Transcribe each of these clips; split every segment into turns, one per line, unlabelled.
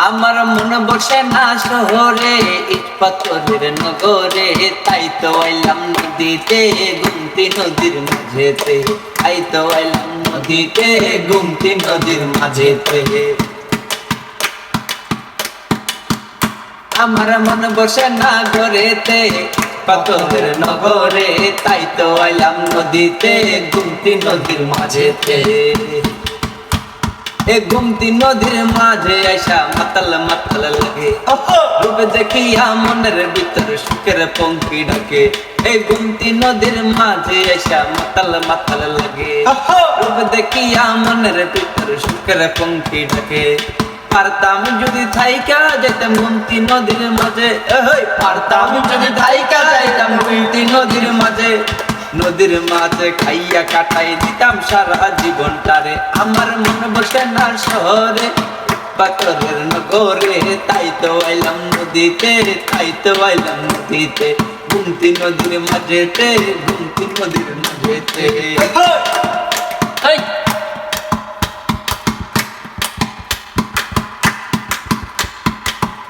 আমার মন বসে না শহরে, ইট পাথরের নগরে, তাই তো আইলাম নদীতে, গুমতি নদীর মাঝেতে, তাই তো আইলাম নদীতে, গুমতি নদীর মাঝেতে। আমার মন বসে না ঘরেতে, পাথরের নগরে, তাই তো আইলাম নদীতে, গুমতি নদীর মাঝেতে। এ গুমতি নদীর মাঝে আইসা মাতাল মাতাল লাগে, রূপ দেখিয়া মনের ভিতর সুখের পঙ্খী ডাকে। এই গুমতি নদীর মাঝে আইসা মাতাল মাতাল লাগে, রূপ দেখিয়া মনের ভিতর সুখের পঙ্খী ডাকে। পারতাম যদি থাইকা যাইতাম গুমতি নদীর মাঝে, পারতাম যদি থাইকা যাইতাম গুমতি নদীর মাঝে, নদীর মাঝে খাইয়া কাটাই দিতাম সারা জীবনটারে। আমার মন বসে না শহরে, পাথরের নগরে, তাই তো আইলাম নদীতে, তাই তো আইলাম নদীতে, গুমতি নদীর মাঝেতে, গুমতি নদীর মাঝেতে।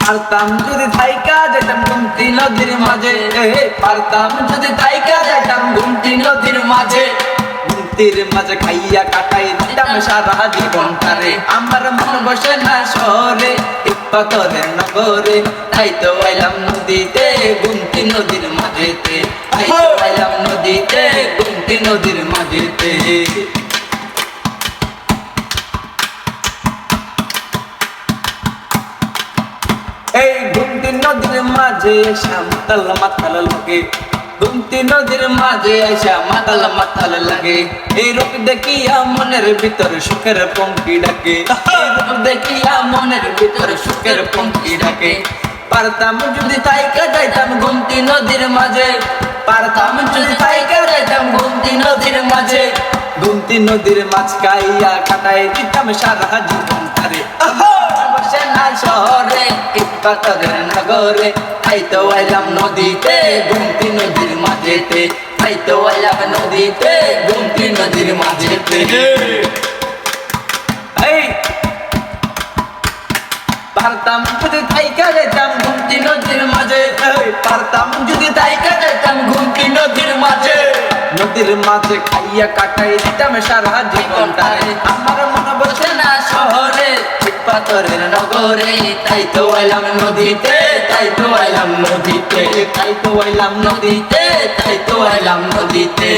পারতাম যদি থাইকা যাইতাম গুমতি নদীর মাঝে, পারতাম যদি থাইকা যাইতাম গুমতি নদীর মাঝে, গুমতির মাঝে খাইয়া কাটাই দিতাম সারা জীবনটারে। আমার মন বসে না শহরে, পাথরের নগরে, তাই তো আইলাম নদীতে, গুমতি নদীর মাঝেতে, তাই তো আইলাম নদীতে, গুমতি নদীর মাঝেতে। এই গুমতি নদীর মাঝে আইসা মাতাল মাতাল লাগে, গুমতি নদীর মাঝে আইসা মাতাল মাতাল লাগে। এই রূপ দেখিয়া মনের ভিতর সুখের পঙ্খী ডাকে, এই রূপ দেখিয়া মনের ভিতর সুখের পঙ্খী ডাকে। পারতাম যদি থাইকা যাইতাম গুমতি নদীর মাঝে, পারতাম যদি থাইকা যাইতাম গুমতি নদীর মাঝে, গুমতি নদীর মাঝ খাইয়া কাটাই দিতাম সারা জীবনটারে। বসে না শহরে, পাথরের নগরে, তাই তো আইলাম নদীতে, গুমতি নদীর মাঝেতে, তাই তো আইলাম নদীতে, গুমতি নদীর মাঝেতে। পারতাম যদি থাইকা যাইতাম গুমতি নদীর মাঝে, পারতাম যদি থাইকা যাইতাম গুমতি নদীর মাঝে, নদীর মাঝে খাইয়া কাটাই দিতাম সারা জীবনটারে। আমার মন বসে না শহরে, পাথরের নগরে, তাই তো আইলাম নদীতে, তাই তো আইলাম নদীতে, তাই তো আইলাম নদীতে, তাই তো আইলাম নদীতে।